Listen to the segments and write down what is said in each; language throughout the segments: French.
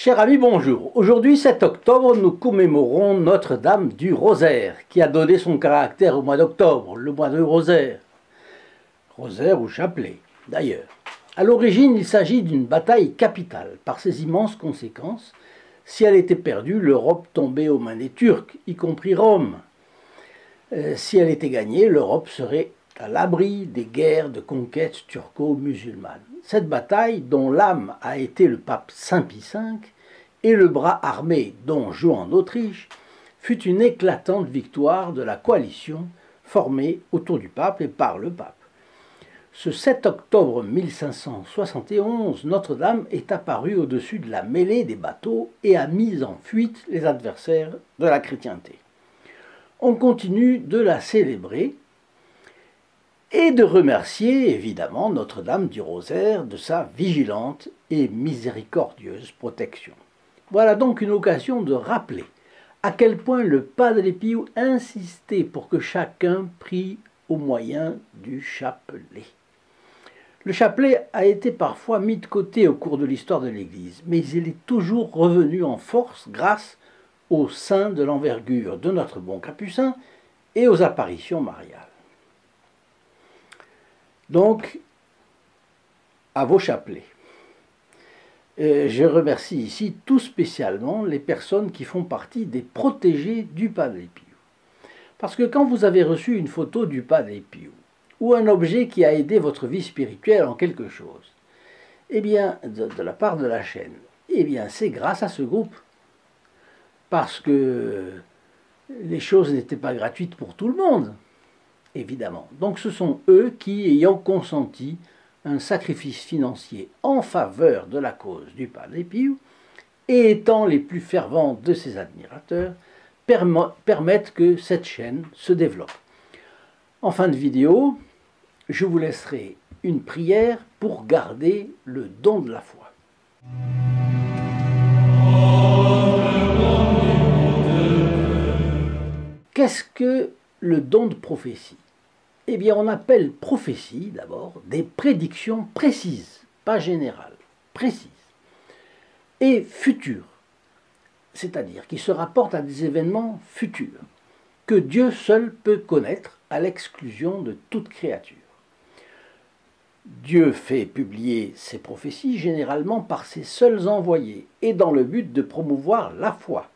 Chers amis, bonjour. Aujourd'hui, 7 octobre, nous commémorons Notre-Dame du Rosaire, qui a donné son caractère au mois d'octobre, le mois de Rosaire. Rosaire ou chapelet, d'ailleurs. À l'origine, il s'agit d'une bataille capitale, par ses immenses conséquences. Si elle était perdue, l'Europe tombait aux mains des Turcs, y compris Rome. Si elle était gagnée, l'Europe serait à l'abri des guerres de conquête turco-musulmanes. Cette bataille, dont l'âme a été le pape Saint Pie V, et le bras armé dont Juan d'Autriche, fut une éclatante victoire de la coalition formée autour du pape et par le pape. Ce 7 octobre 1571, Notre-Dame est apparue au-dessus de la mêlée des bateaux et a mis en fuite les adversaires de la chrétienté. On continue de la célébrer et de remercier évidemment Notre-Dame du Rosaire de sa vigilante et miséricordieuse protection. Voilà donc une occasion de rappeler à quel point le Padre Pio insistait pour que chacun prie au moyen du chapelet. Le chapelet a été parfois mis de côté au cours de l'histoire de l'Église, mais il est toujours revenu en force grâce aux saints de l'envergure de notre bon Capucin et aux apparitions mariales. Donc, à vos chapelets. Je remercie ici tout spécialement les personnes qui font partie des protégés du Padre Pio. Parce que quand vous avez reçu une photo du Padre Pio, ou un objet qui a aidé votre vie spirituelle en quelque chose, eh bien, de la part de la chaîne, eh bien, c'est grâce à ce groupe. Parce que les choses n'étaient pas gratuites pour tout le monde, évidemment. Donc ce sont eux qui, ayant consenti un sacrifice financier en faveur de la cause du Padre Pio, et étant les plus fervents de ses admirateurs, permettent que cette chaîne se développe. En fin de vidéo, je vous laisserai une prière pour garder le don de la foi. Qu'est-ce que le don de prophétie? Eh bien, on appelle prophétie, d'abord, des prédictions précises, pas générales, précises, et futures, c'est-à-dire qui se rapportent à des événements futurs, que Dieu seul peut connaître à l'exclusion de toute créature. Dieu fait publier ses prophéties généralement par ses seuls envoyés, et dans le but de promouvoir la foi,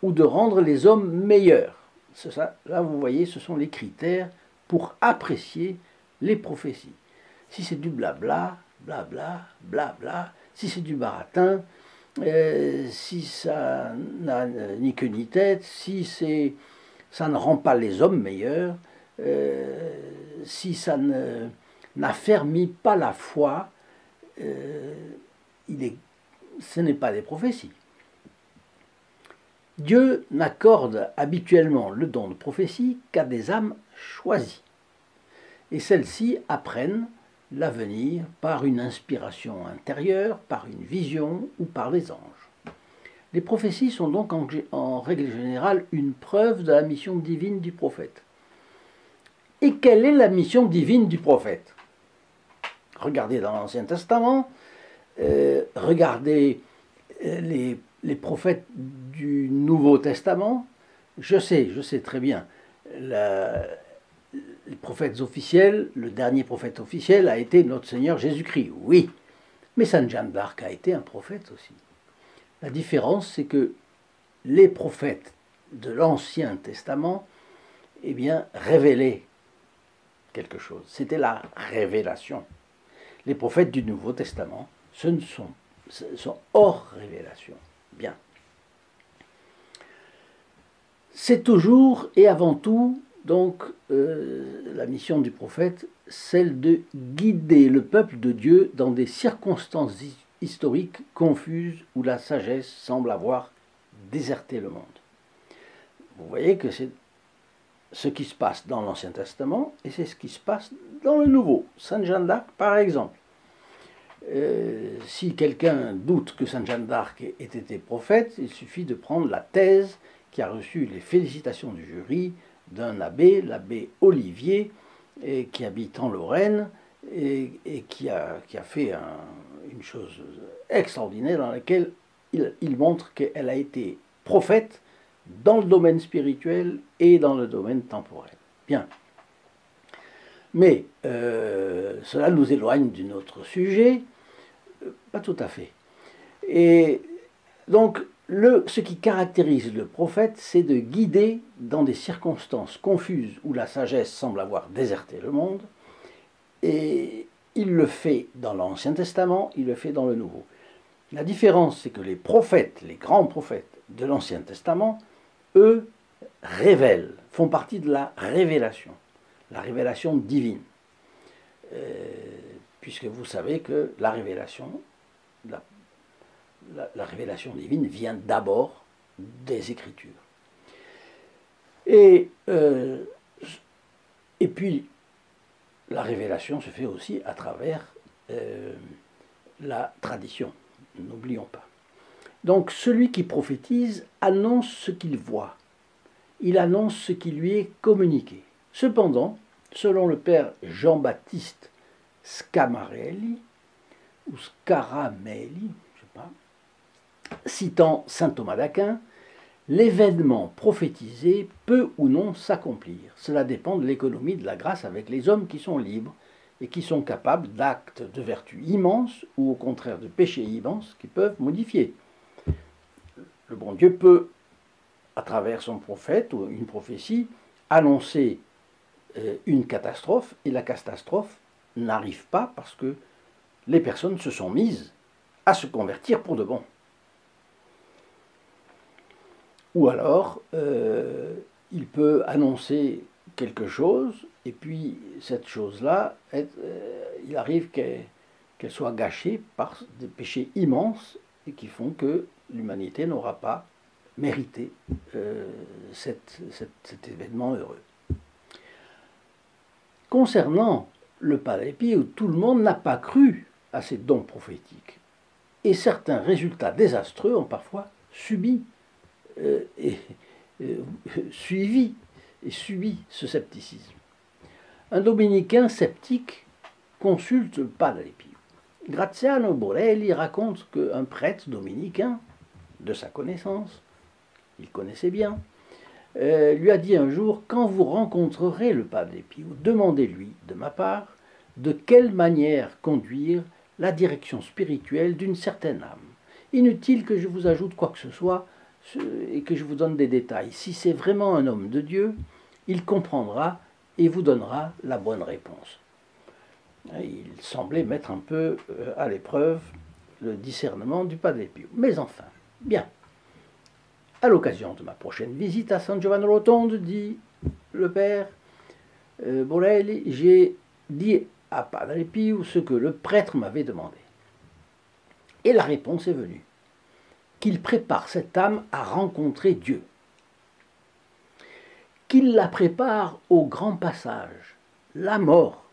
ou de rendre les hommes meilleurs. Ça, là, vous voyez, ce sont les critères pour apprécier les prophéties. Si c'est du blabla, blabla, blabla, si c'est du baratin, si ça n'a ni queue ni tête, si ça ne rend pas les hommes meilleurs, si ça n'affermit pas la foi, ce n'est pas des prophéties. Dieu n'accorde habituellement le don de prophétie qu'à des âmes choisies, et celles-ci apprennent l'avenir par une inspiration intérieure, par une vision ou par les anges. Les prophéties sont donc en règle générale une preuve de la mission divine du prophète. Et quelle est la mission divine du prophète? Regardez dans l'Ancien Testament, regardez les prophètes du Nouveau Testament. Je sais très bien, les prophètes officiels, le dernier prophète officiel a été notre Seigneur Jésus-Christ, oui, mais Sainte Jeanne d'Arc a été un prophète aussi. La différence, c'est que les prophètes de l'Ancien Testament, eh bien, révélaient quelque chose. C'était la révélation. Les prophètes du Nouveau Testament, ce sont hors révélation. Bien. C'est toujours et avant tout, donc, la mission du prophète, celle de guider le peuple de Dieu dans des circonstances historiques confuses où la sagesse semble avoir déserté le monde. Vous voyez que c'est ce qui se passe dans l'Ancien Testament et c'est ce qui se passe dans le Nouveau. Sainte Jeanne d'Arc, par exemple. Si quelqu'un doute que Sainte Jeanne d'Arc ait été prophète, il suffit de prendre la thèse qui a reçu les félicitations du jury d'un abbé, l'abbé Olivier, qui habite en Lorraine et qui a fait une chose extraordinaire dans laquelle il montre qu'elle a été prophète dans le domaine spirituel et dans le domaine temporel. Bien. Mais cela nous éloigne d'un autre sujet. Pas tout à fait. Et donc, ce qui caractérise le prophète, c'est de guider dans des circonstances confuses où la sagesse semble avoir déserté le monde. Et il le fait dans l'Ancien Testament, il le fait dans le Nouveau. La différence, c'est que les prophètes, les grands prophètes de l'Ancien Testament, eux, révèlent, font partie de la révélation divine. Puisque vous savez que la révélation divine vient d'abord des Écritures. Et puis, la révélation se fait aussi à travers la tradition, n'oublions pas. Donc, celui qui prophétise annonce ce qu'il voit. Il annonce ce qui lui est communiqué. Cependant, selon le père Jean-Baptiste Scamarelli, ou Scaramelli, je ne sais pas, citant saint Thomas d'Aquin, l'événement prophétisé peut ou non s'accomplir. Cela dépend de l'économie de la grâce avec les hommes qui sont libres et qui sont capables d'actes de vertu immenses ou au contraire de péchés immenses qui peuvent modifier. Le bon Dieu peut, à travers son prophète ou une prophétie, annoncer une catastrophe et la catastrophe n'arrive pas parce que les personnes se sont mises à se convertir pour de bon. Ou alors, il peut annoncer quelque chose, et puis cette chose-là, il arrive qu'elle soit gâchée par des péchés immenses et qui font que l'humanité n'aura pas mérité cet événement heureux. Concernant le Padre Pio, tout le monde n'a pas cru à ces dons prophétiques, et certains résultats désastreux ont parfois subi subi ce scepticisme. Un dominicain sceptique consulte le Padre Pio. Graziano Borelli raconte qu'un prêtre dominicain, de sa connaissance, il connaissait bien, lui a dit un jour: quand vous rencontrerez le Padre Pio, demandez-lui, de ma part, de quelle manière conduire la direction spirituelle d'une certaine âme. Inutile que je vous ajoute quoi que ce soit et que je vous donne des détails. Si c'est vraiment un homme de Dieu, il comprendra et vous donnera la bonne réponse. Il semblait mettre un peu à l'épreuve le discernement du Padre Pio. Mais enfin, bien. À l'occasion de ma prochaine visite à San Giovanni Rotondo, dit le père Borelli, j'ai dit à Padre Pio ce que le prêtre m'avait demandé. Et la réponse est venue: qu'il prépare cette âme à rencontrer Dieu, qu'il la prépare au grand passage, la mort.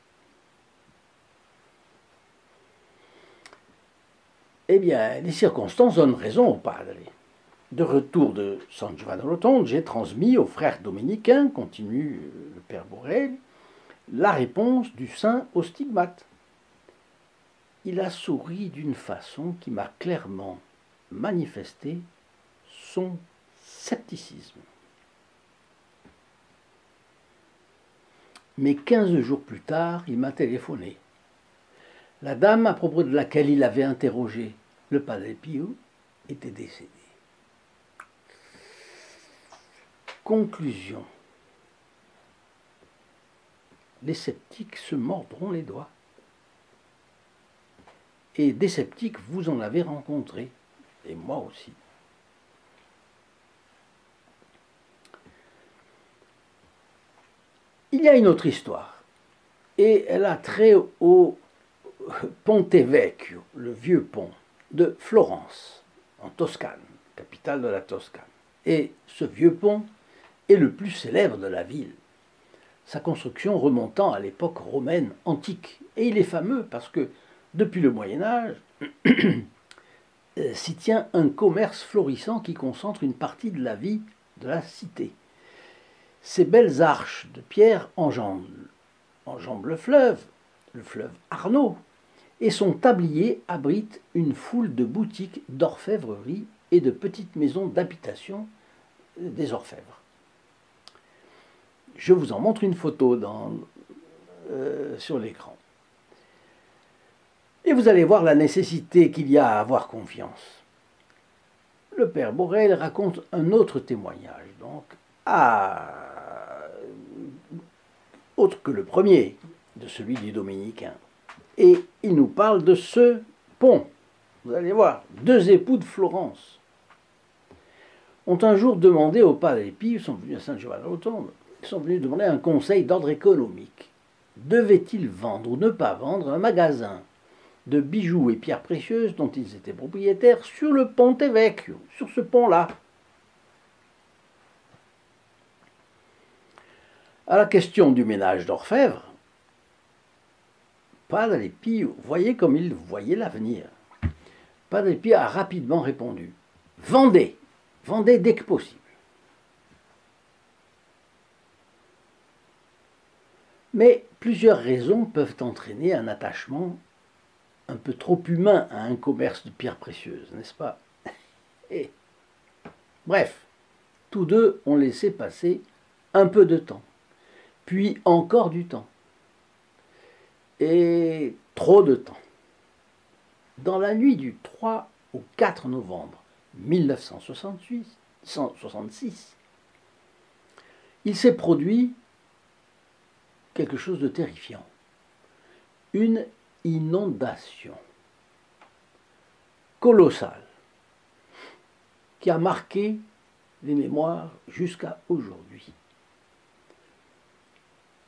Eh bien, les circonstances donnent raison au Padre. De retour de San Giovanni Rotondo, j'ai transmis aux frères dominicains, continue le père Borel, la réponse du saint au stigmate. Il a souri d'une façon qui m'a clairement manifesté son scepticisme. Mais 15 jours plus tard, il m'a téléphoné. La dame à propos de laquelle il avait interrogé le Padre Pio était décédée. Conclusion. Les sceptiques se mordront les doigts. Et des sceptiques, vous en avez rencontré, et moi aussi. Il y a une autre histoire, et elle a trait au Ponte Vecchio, le vieux pont de Florence, en Toscane, capitale de la Toscane. Et ce vieux pont est le plus célèbre de la ville, sa construction remontant à l'époque romaine antique. Et il est fameux parce que, depuis le Moyen-Âge, s'y tient un commerce florissant qui concentre une partie de la vie de la cité. Ces belles arches de pierre enjambent le fleuve Arno, et son tablier abrite une foule de boutiques d'orfèvrerie et de petites maisons d'habitation des orfèvres. Je vous en montre une photo sur l'écran. Et vous allez voir la nécessité qu'il y a à avoir confiance. Le père Borel raconte un autre témoignage, donc, autre que le premier, de celui du dominicain. Et il nous parle de ce pont. Vous allez voir, 2 époux de Florence ont un jour demandé au Padre Pio, ils sont venus à Saint-Giovanni-Rotondo, ils sont venus demander un conseil d'ordre économique. Devaient-ils vendre ou ne pas vendre un magasin de bijoux et pierres précieuses dont ils étaient propriétaires sur le Ponte Vecchio, sur ce pont-là? À la question du ménage d'orfèvre, Padre Pio voyait comme il voyait l'avenir. Padre Pio a rapidement répondu: vendez, vendez dès que possible. Mais plusieurs raisons peuvent entraîner un attachement un peu trop humain à un commerce de pierres précieuses, n'est-ce pas? Et, bref, tous deux ont laissé passer un peu de temps, puis encore du temps, et trop de temps. Dans la nuit du 3 au 4 novembre 1966, il s'est produit quelque chose de terrifiant. Une inondation colossale qui a marqué les mémoires jusqu'à aujourd'hui.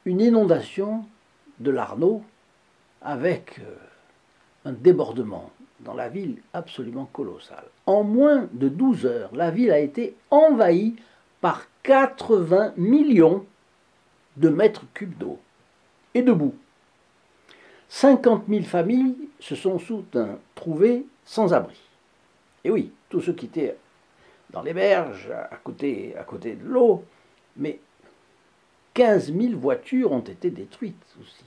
Une inondation de l'Arno avec un débordement dans la ville absolument colossal. En moins de 12 heures, la ville a été envahie par 80 millions de mètres cubes d'eau et de boue. 50 000 familles se sont soudain trouvées sans abri. Et oui, tous ceux qui étaient dans les berges, à côté de l'eau, mais 15 000 voitures ont été détruites aussi.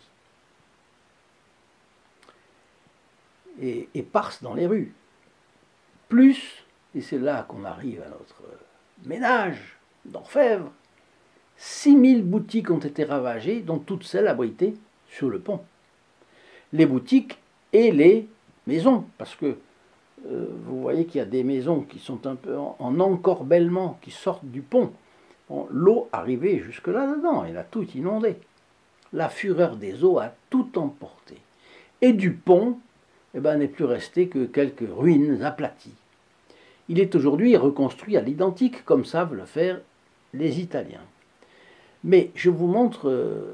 Et éparses dans les rues. Plus, et c'est là qu'on arrive à notre ménage d'orfèvre, 6 000 boutiques ont été ravagées, dont toutes celles abritées sur le pont. Les boutiques et les maisons, parce que vous voyez qu'il y a des maisons qui sont un peu en encorbellement, qui sortent du pont. Bon, l'eau arrivait jusque là-dedans, elle a tout inondé. La fureur des eaux a tout emporté. Et du pont, n'est plus resté que quelques ruines aplaties. Il est aujourd'hui reconstruit à l'identique, comme savent le faire les Italiens. Mais je vous montre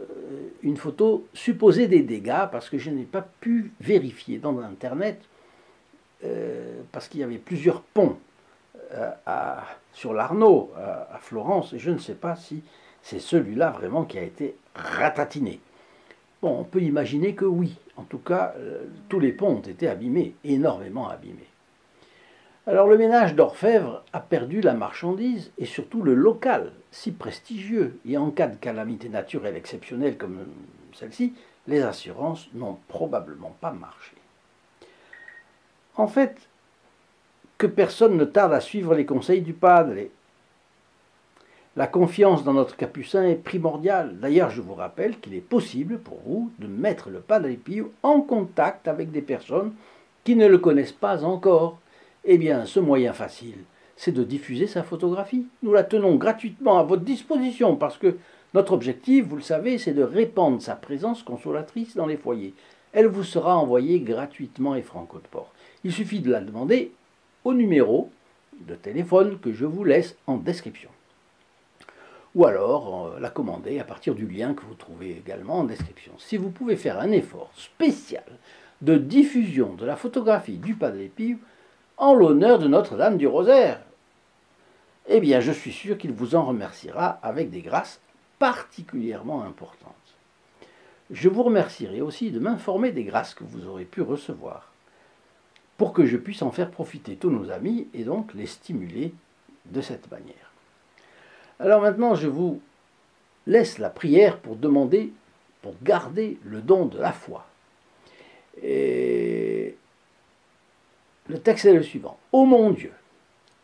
une photo supposée des dégâts, parce que je n'ai pas pu vérifier dans Internet, parce qu'il y avait plusieurs ponts sur l'Arno, à Florence, et je ne sais pas si c'est celui-là vraiment qui a été ratatiné. Bon, on peut imaginer que oui. En tout cas, tous les ponts ont été abîmés, énormément abîmés. Alors le ménage d'orfèvre a perdu la marchandise et surtout le local, si prestigieux. Et en cas de calamité naturelle exceptionnelle comme celle-ci, les assurances n'ont probablement pas marché. En fait, que personne ne tarde à suivre les conseils du Padre. La confiance dans notre capucin est primordiale. D'ailleurs, je vous rappelle qu'il est possible pour vous de mettre le Padre Pio en contact avec des personnes qui ne le connaissent pas encore. Eh bien, ce moyen facile, c'est de diffuser sa photographie. Nous la tenons gratuitement à votre disposition parce que notre objectif, vous le savez, c'est de répandre sa présence consolatrice dans les foyers. Elle vous sera envoyée gratuitement et franco de port. Il suffit de la demander au numéro de téléphone que je vous laisse en description. Ou alors la commander à partir du lien que vous trouvez également en description. Si vous pouvez faire un effort spécial de diffusion de la photographie du Padre Pio en l'honneur de Notre-Dame du Rosaire, eh bien je suis sûr qu'il vous en remerciera avec des grâces particulièrement importantes. Je vous remercierai aussi de m'informer des grâces que vous aurez pu recevoir, pour que je puisse en faire profiter tous nos amis et donc les stimuler de cette manière. Alors maintenant, je vous laisse la prière pour demander, pour garder le don de la foi. Et le texte est le suivant. Ô mon Dieu,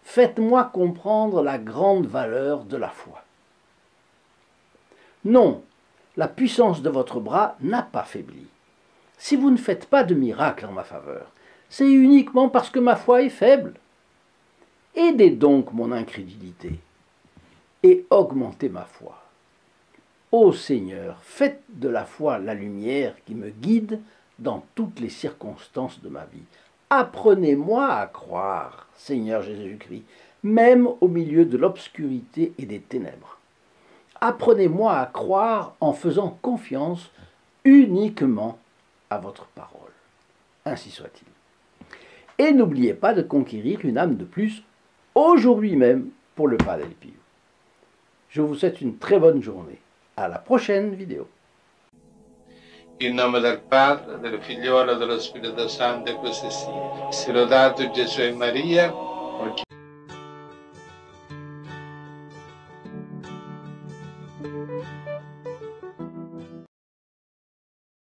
faites-moi comprendre la grande valeur de la foi. Non, la puissance de votre bras n'a pas faibli. Si vous ne faites pas de miracle en ma faveur, c'est uniquement parce que ma foi est faible. Aidez donc mon incrédulité et augmentez ma foi. Ô Seigneur, faites de la foi la lumière qui me guide dans toutes les circonstances de ma vie. Apprenez-moi à croire, Seigneur Jésus-Christ, même au milieu de l'obscurité et des ténèbres. Apprenez-moi à croire en faisant confiance uniquement à votre parole. Ainsi soit-il. Et n'oubliez pas de conquérir une âme de plus aujourd'hui même pour le Padre Pio. Je vous souhaite une très bonne journée. À la prochaine vidéo. In nome del Padre, del Figliolo e dello Spirito Santo, e così sia. Sia lodato Gesù e Maria.